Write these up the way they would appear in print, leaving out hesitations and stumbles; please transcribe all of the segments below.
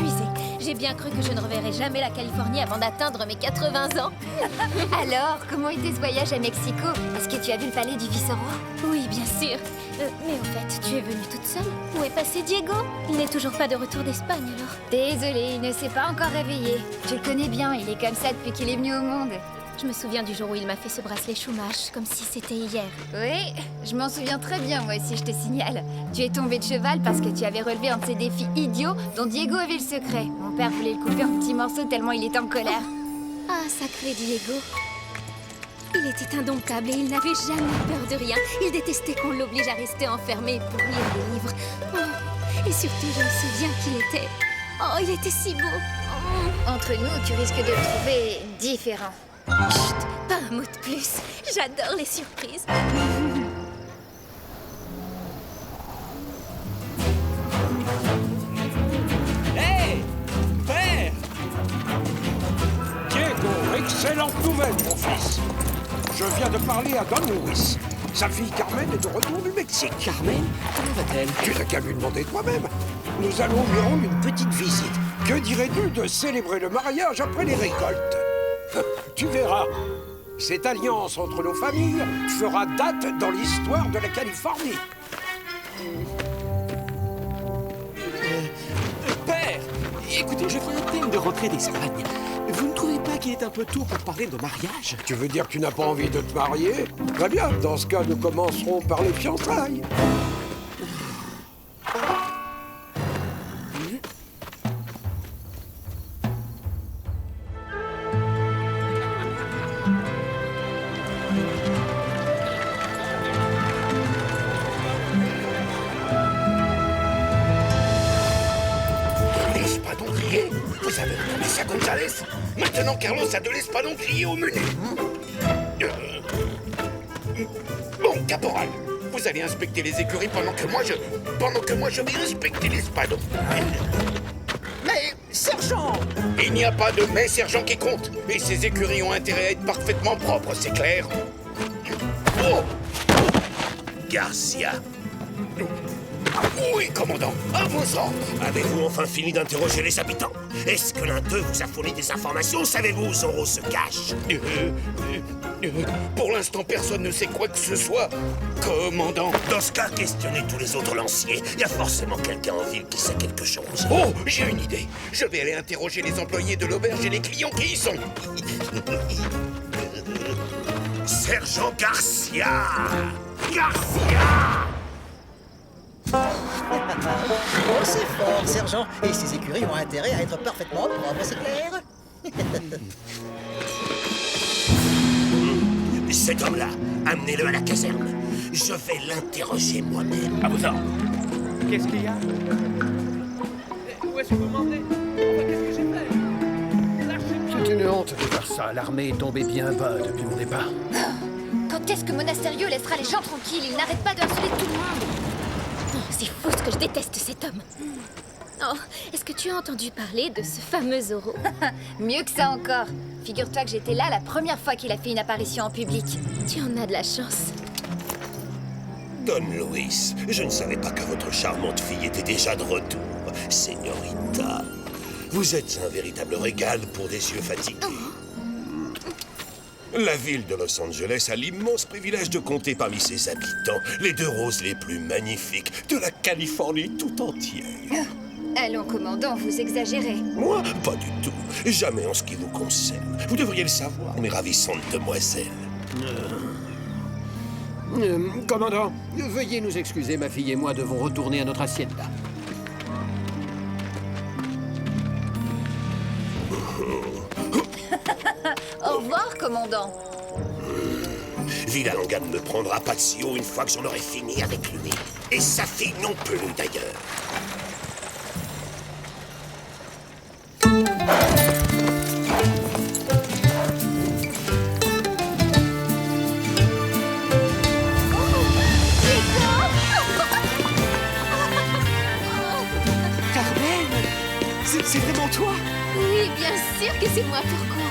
épuisée. J'ai bien cru que je ne reverrais jamais la Californie avant d'atteindre mes 80 ans. Alors, comment était ce voyage à Mexico? Est-ce que tu as vu le palais du vice-roi? Oui, bien sûr. Mais au fait, tu es venue toute seule? Où est passé Diego? Il n'est toujours pas de retour d'Espagne, alors. Désolée, il ne s'est pas encore réveillé. Je le connais bien, il est comme ça depuis qu'il est venu au monde. Je me souviens du jour où il m'a fait ce bracelet Chumash, comme si c'était hier. Oui, je m'en souviens très bien, moi aussi, je te signale. Tu es tombé de cheval parce que tu avais relevé un de ces défis idiots dont Diego avait le secret. Mon père voulait le couper en petits morceaux tellement il était en colère. Ah, sacré Diego. Il était indomptable et il n'avait jamais peur de rien. Il détestait qu'on l'oblige à rester enfermé pour lire des livres. Oh, et surtout, je me souviens qu'il était... Oh, il était si beau. Oh. Entre nous, tu risques de le trouver différent. Chut, pas un mot de plus. J'adore les surprises. Hé, père! Diego, excellente nouvelle, mon fils. Je viens de parler à Don Luis. Sa fille Carmen est de retour du Mexique. Carmen, comment va-t-elle? Tu n'as qu'à lui demander toi-même. Nous allons lui rendre une petite visite. Que dirais-tu de célébrer le mariage après les récoltes? Tu verras. Cette alliance entre nos familles fera date dans l'histoire de la Californie. Père, écoutez, je viens à peine de rentrer d'Espagne. Vous ne trouvez pas qu'il est un peu tôt pour parler de mariage? Tu veux dire que tu n'as pas envie de te marier? Très bien, dans ce cas, nous commencerons par les fiançailles. L'espadon-crier? Vous avez entendu ça, Gonzalez? Maintenant, Carlos a de l'espadon-crier au menu. Bon, caporal, vous allez inspecter les écuries pendant que moi je vais inspecter l'espadon. Mais, sergent! Il n'y a pas de mais, sergent, qui compte. Et ces écuries ont intérêt à être parfaitement propres, c'est clair? Oh! Garcia. Oui, commandant, à vos ordres. Avez-vous enfin fini d'interroger les habitants? Est-ce que l'un d'eux vous a fourni des informations? Savez-vous où Zorro se cache? Pour l'instant, personne ne sait quoi que ce soit, commandant. Dans ce cas, questionnez tous les autres lanciers. Il y a forcément quelqu'un en ville qui sait quelque chose. Oh, j'ai une idée. Je vais aller interroger les employés de l'auberge et les clients qui y sont. Sergent Garcia! Garcia! Oh, c'est fort, sergent. Et ces écuries ont intérêt à être parfaitement propres, c'est clair? Cet homme-là, amenez-le à la caserne. Je vais l'interroger moi-même. À vos ordres. Qu'est-ce qu'il y a? Où est-ce que vous m'emmenez? Qu'est-ce que j'ai fait? Lâchez-moi! C'est une honte de faire ça. L'armée est tombée bien bas depuis mon départ. Quand est-ce que Monasterio laissera les gens tranquilles? Il n'arrête pas de harceler tout le monde. Oh, c'est fou ce que je déteste cet homme. Oh, est-ce que tu as entendu parler de ce fameux Zorro? Mieux que ça encore. Figure-toi que j'étais là la première fois qu'il a fait une apparition en public. Tu en as de la chance. Don Luis, je ne savais pas que votre charmante fille était déjà de retour. Señorita, vous êtes un véritable régal pour des yeux fatigués. La ville de Los Angeles a l'immense privilège de compter parmi ses habitants les deux roses les plus magnifiques de la Californie tout entière. Allons, commandant, vous exagérez. Moi, pas du tout. Jamais en ce qui vous concerne. Vous devriez le savoir, mes ravissantes demoiselles. Commandant, veuillez nous excuser, ma fille et moi devons retourner à notre hacienda. Au revoir, commandant. Villalonga ne me prendra pas de si haut une fois que j'en aurai fini avec lui. Et sa fille non plus, d'ailleurs. Carmen! C'est vraiment toi? Oui, bien sûr que c'est moi, pourquoi?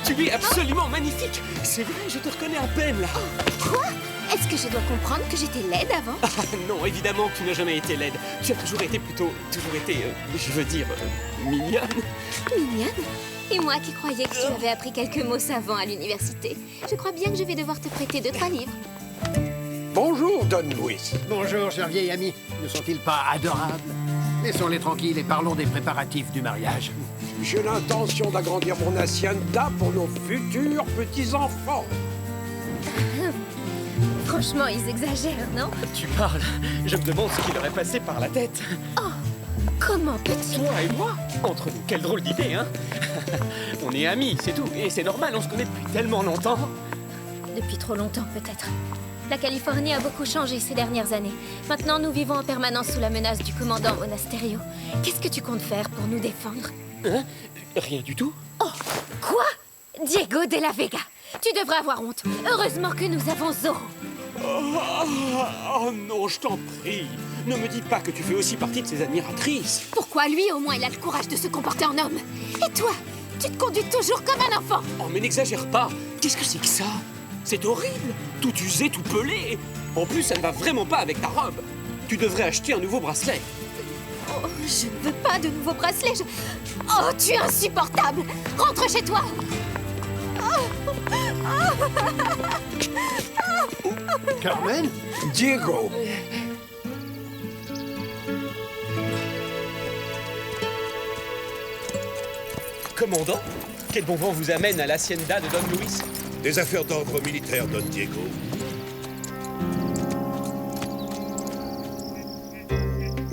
Tu es absolument magnifique! C'est vrai, je te reconnais à peine, là. Quoi? Est-ce que je dois comprendre que j'étais laide avant? Ah non, évidemment que tu n'as jamais été laide. Tu as toujours été je veux dire, mignonne. Mignonne? Et moi qui croyais que tu avais appris quelques mots savants à l'université. Je crois bien que je vais devoir te prêter 2-3 livres. Bonjour, Don Louis. Bonjour, cher vieil ami. Ne sont-ils pas adorables? Laissons-les tranquilles et parlons des préparatifs du mariage. J'ai l'intention d'agrandir mon hacienda pour nos futurs petits-enfants. Franchement, ils exagèrent, non? Tu parles. Je me demande ce qui leur est passé par la tête. Comment peux-tu? Toi et moi, entre nous, quelle drôle d'idée, hein? On est amis, c'est tout. Et c'est normal, on se connaît depuis tellement longtemps. Depuis trop longtemps, peut-être. La Californie a beaucoup changé ces dernières années. Maintenant, nous vivons en permanence sous la menace du commandant Monasterio. Qu'est-ce que tu comptes faire pour nous défendre? Hein? Rien du tout. Oh, quoi? Diego de la Vega, tu devrais avoir honte. Heureusement que nous avons Zorro. Oh non, je t'en prie. Ne me dis pas que tu fais aussi partie de ses admiratrices. Pourquoi lui, au moins, il a le courage de se comporter en homme? Et toi, tu te conduis toujours comme un enfant. Oh, mais n'exagère pas. Qu'est-ce que c'est que ça? C'est horrible. Tout usé, tout pelé. En plus, ça ne va vraiment pas avec ta robe. Tu devrais acheter un nouveau bracelet. Oh, je ne veux pas de nouveaux bracelets. Oh, tu es insupportable. Rentre chez toi. Carmen? Diego, Commandant, quel bon vent vous amène à l'hacienda de Don Luis? Des affaires d'ordre militaire, Don Diego.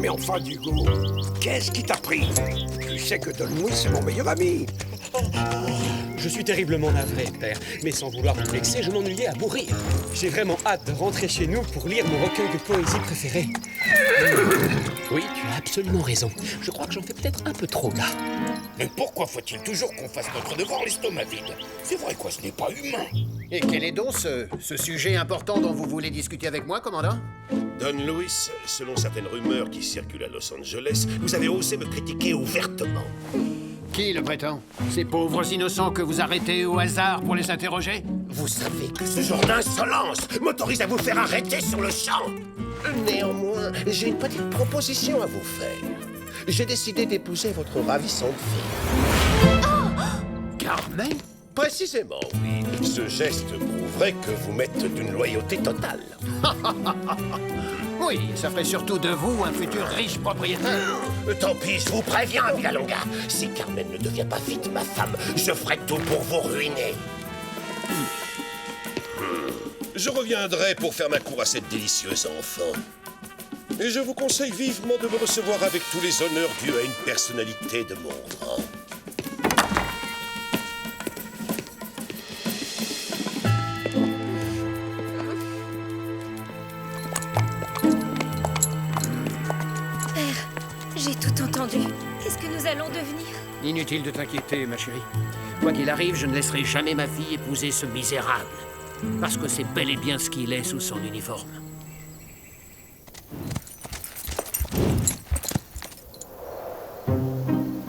mais enfin, Diego, qu'est-ce qui t'a pris? Tu sais que Don Louis est mon meilleur ami. Je suis terriblement navré, père, mais sans vouloir vous vexer, je m'ennuyais à mourir. J'ai vraiment hâte de rentrer chez nous pour lire mon recueil de poésie préféré. Oui, tu as absolument raison. Je crois que j'en fais peut-être un peu trop, là. Mais pourquoi faut-il toujours qu'on fasse notre devoir l'estomac vide? C'est vrai quoi, ce n'est pas humain. Et quel est donc ce sujet important dont vous voulez discuter avec moi, commandant? Don Louis, selon certaines rumeurs qui circulent à Los Angeles, vous avez osé me critiquer ouvertement. Qui le prétend? Ces pauvres innocents que vous arrêtez au hasard pour les interroger? Vous savez que ce genre d'insolence m'autorise à vous faire arrêter sur le champ. Néanmoins, j'ai une petite proposition à vous faire. J'ai décidé d'épouser votre ravissante fille. Carmen? Précisément, oui. Ce geste prouverait que vous m'êtes d'une loyauté totale. Oui, ça ferait surtout de vous un futur riche propriétaire. Tant pis, je vous préviens, Villalonga. Si Carmen ne devient pas vite ma femme, je ferai tout pour vous ruiner. Je reviendrai pour faire ma cour à cette délicieuse enfant. Et je vous conseille vivement de me recevoir avec tous les honneurs dus à une personnalité de mon rang. J'ai tout entendu. Qu'est-ce que nous allons devenir? Inutile de t'inquiéter, ma chérie. Quoi qu'il arrive, je ne laisserai jamais ma fille épouser ce misérable. Parce que c'est bel et bien ce qu'il est sous son uniforme.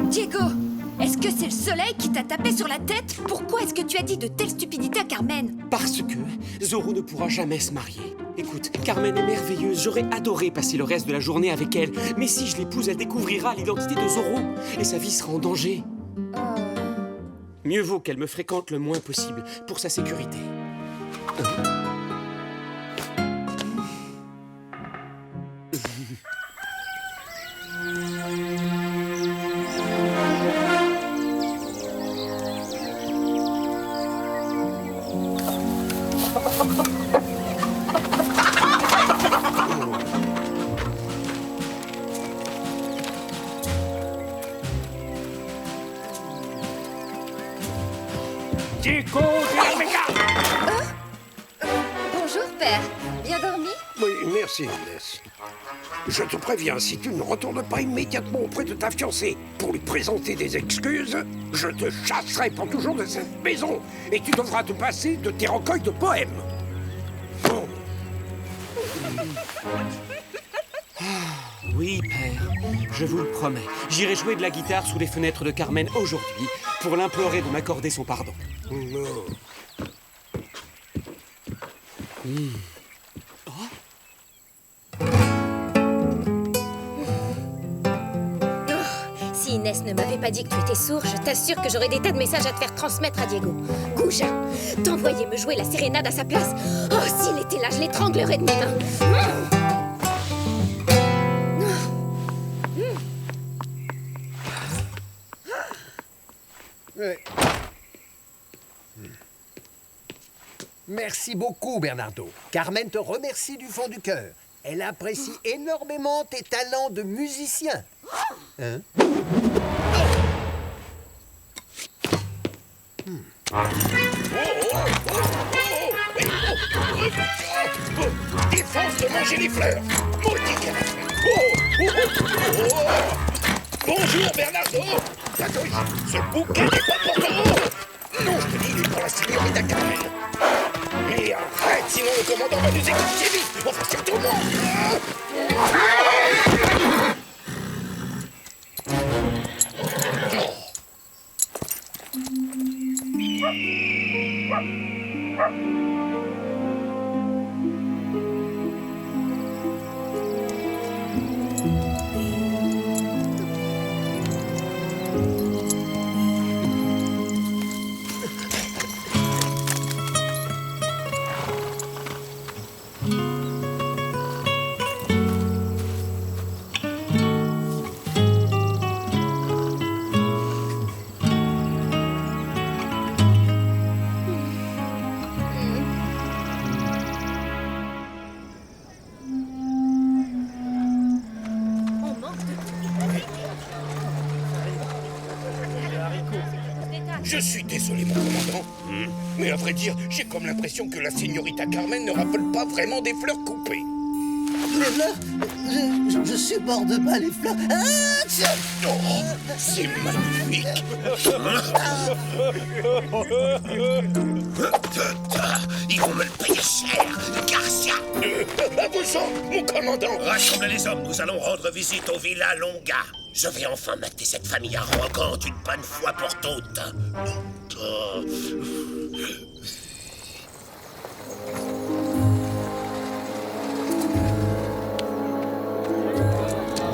Diego, est-ce que c'est le soleil qui t'a tapé sur la tête? Pourquoi est-ce que tu as dit de telles stupidités à Carmen? Parce que Zorro ne pourra jamais se marier. Écoute, Carmen est merveilleuse, j'aurais adoré passer le reste de la journée avec elle. Mais si je l'épouse, elle découvrira l'identité de Zorro et sa vie sera en danger. Mieux vaut qu'elle me fréquente le moins possible pour sa sécurité. Diego de la Vega! Bonjour, père. Bien dormi? Oui, merci, Inès. Je te préviens, si tu ne retournes pas immédiatement auprès de ta fiancée pour lui présenter des excuses, je te chasserai pour toujours de cette maison et tu devras te passer de tes recueils de poèmes. Oh. Oui, père, je vous le promets. J'irai jouer de la guitare sous les fenêtres de Carmen aujourd'hui pour l'implorer de m'accorder son pardon. Non. Si Inès ne m'avait pas dit que tu étais sourd, je t'assure que j'aurais des tas de messages à te faire transmettre à Diego. Gouja, t'envoyer me jouer la sérénade à sa place. Oh, s'il était là, je l'étranglerais de mes mains. Merci beaucoup, Bernardo. Carmen te remercie du fond du cœur. Elle apprécie énormément tes talents de musicien. Hein? Défense de manger les fleurs. Maudit canard. Bonjour, Bernardo. Attends, ce bouquet n'est pas pour toi. Non, je te dis, il est pour la signorita Carmen. Et arrête, sinon le commandant va nous écouter vite. Enfin, surtout moi. Je suis désolé, mon commandant. Mais à vrai dire, j'ai comme l'impression que la signorita Carmen ne rappelle pas vraiment des fleurs coupées. Les fleurs? Je supporte pas les fleurs. Ah, tiens. Oh, c'est magnifique. Ils vont me le payer cher, Garcia. À vos ordres, mon commandant. Rassemblez les hommes, nous allons rendre visite au Villa Longa. Je vais enfin mater cette famille arrogante une bonne fois pour toutes.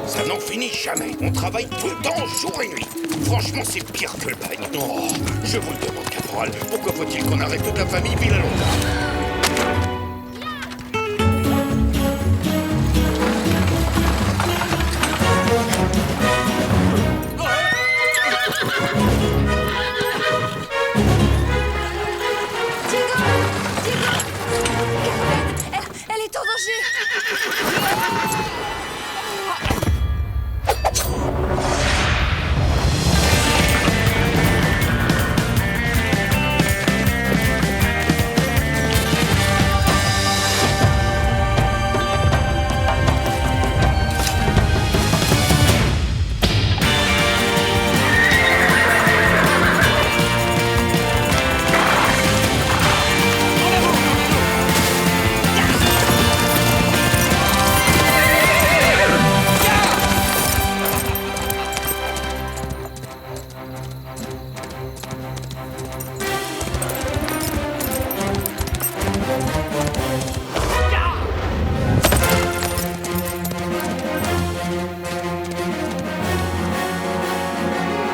Ça n'en finit jamais. On travaille tout le temps, jour et nuit. Franchement, c'est pire que le bagne. Oh, je vous le demande, caporal. Pourquoi faut-il qu'on arrête toute la famille Villalonga? Elle est en danger.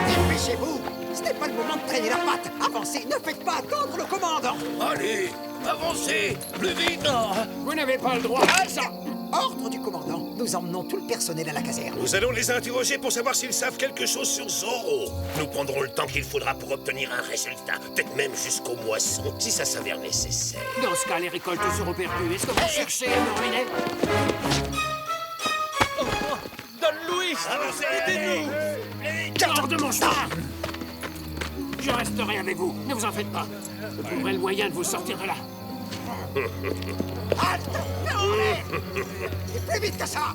Dépêchez-vous. Ce n'est pas le moment de traîner la patte. Avancez, ne faites pas attendre le commandant. Allez, avancez, plus vite. Vous n'avez pas le droit à ça. Ordre du commandant. Nous emmenons tout le personnel à la caserne. Nous allons les interroger pour savoir s'ils savent quelque chose sur Zorro. Nous prendrons le temps qu'il faudra pour obtenir un résultat, peut-être même jusqu'aux moissons, si ça s'avère nécessaire. Dans ce cas, les récoltes seront perdues. Est-ce que vous cherchez à me ruiner? Don Luis, Avancez, aidez-nous. Hors de mon chemin! Je resterai avec vous, ne vous en faites pas. Je trouverai le moyen de vous sortir de là. Et plus vite que ça.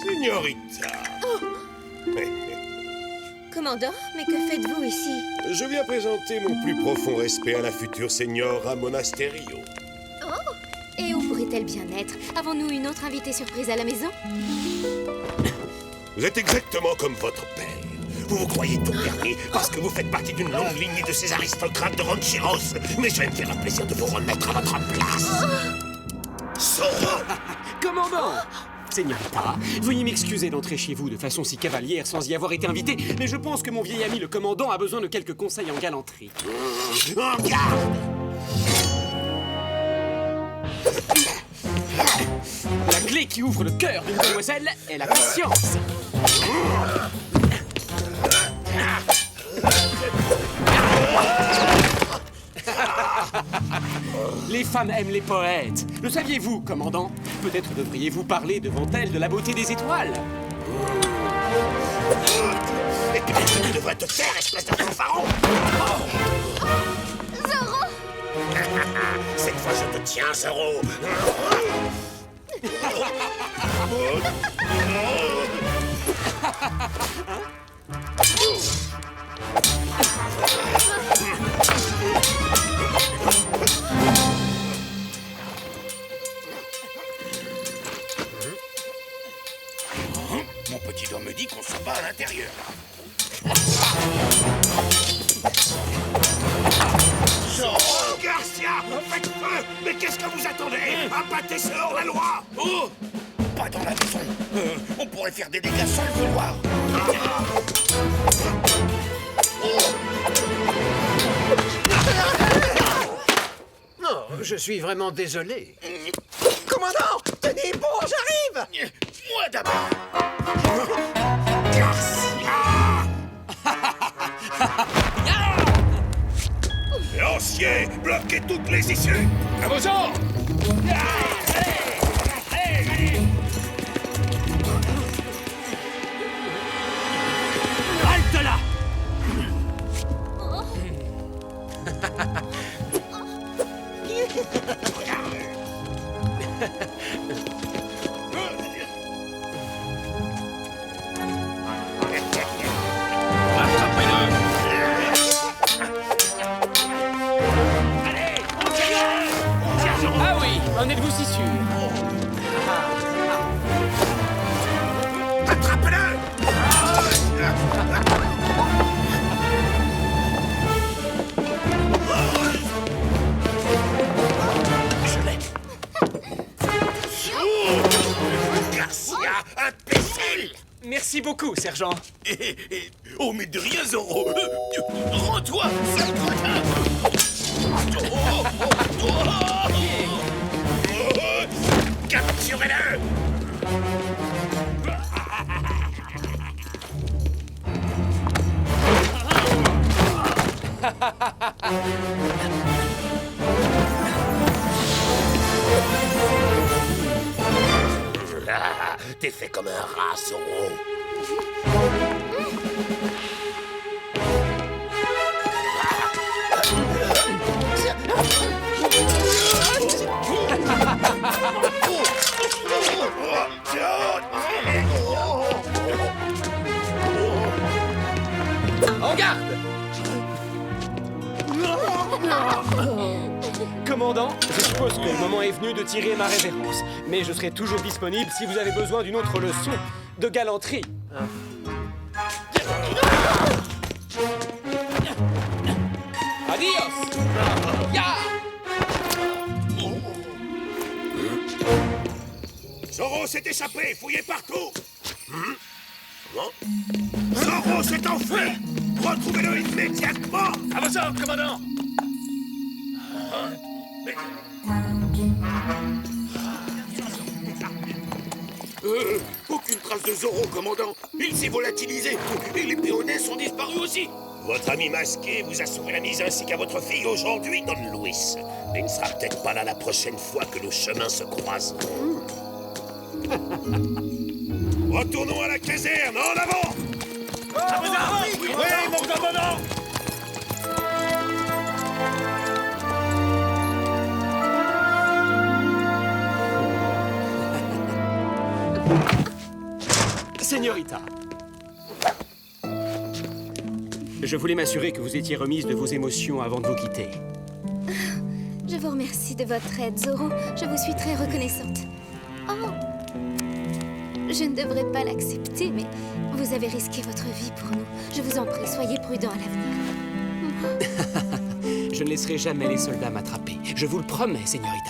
Signorita. Commandant, mais que faites-vous ici? Je viens présenter mon plus profond respect à la future Señora Monasterio. Et où pourrait souhaitait le bien-être. Avons-nous une autre invitée surprise à la maison? Vous êtes exactement comme votre père. Vous vous croyez tout permis parce que vous faites partie d'une longue lignée de ces aristocrates de Ranchiros. Mais je vais me faire un plaisir de vous remettre à votre place. Zoro! Commandant! Señorita, veuillez m'excuser d'entrer chez vous de façon si cavalière sans y avoir été invité, mais je pense que mon vieil ami le commandant a besoin de quelques conseils en galanterie. En garde! La clé qui ouvre le cœur d'une demoiselle est la patience. Les femmes aiment les poètes. Le saviez-vous, commandant? Peut-être devriez-vous parler devant elles de la beauté des étoiles. Et puis tu devrais te taire, espèce de fanfaron! Zoro! Cette fois, je te tiens, Zoro! Mon petit doigt me dit qu'on se bat à l'intérieur. Oh, Garcia! Faites feu! Mais qu'est-ce que vous attendez? Abattez ce hors-la-loi! Oh! Pas dans la maison. On pourrait faire des dégâts sans le vouloir. Non, je suis vraiment désolé. Commandant, tenez bon, j'arrive. Moi d'abord. Lancier, bloquez toutes les issues! À vos ordres! Halte là! Ah oui, en êtes-vous si sûr? Attrape-le! Je l'ai. Garcia, imbécile! Merci beaucoup, sergent. Oh, mais de rien, Zoro! Rends-toi, sale cretin! Capturez-le! T'es fait comme un rat, Zoro. En garde! Commandant, je suppose que le moment est venu de tirer ma révérence. Mais je serai toujours disponible si vous avez besoin d'une autre leçon de galanterie. Adios! Ya! Zoro s'est échappé, fouillé partout. Zoro s'est enfui. Retrouvez-le immédiatement. À vos ordres, commandant. Aucune trace de Zoro, commandant. Il s'est volatilisé. Et les péonais sont disparus aussi. Votre ami masqué vous a sauvé la mise ainsi qu'à votre fille aujourd'hui, Don Luis. Mais il ne sera peut-être pas là la prochaine fois que nos chemins se croisent. Retournons à la caserne, en avant! Oui, mon commandant! Señorita, je voulais m'assurer que vous étiez remise de vos émotions avant de vous quitter. Je vous remercie de votre aide, Zoro. Je vous suis très reconnaissante. Oh! Je ne devrais pas l'accepter, mais vous avez risqué votre vie pour nous. Je vous en prie, soyez prudent à l'avenir. Je ne laisserai jamais les soldats m'attraper. Je vous le promets, señorita.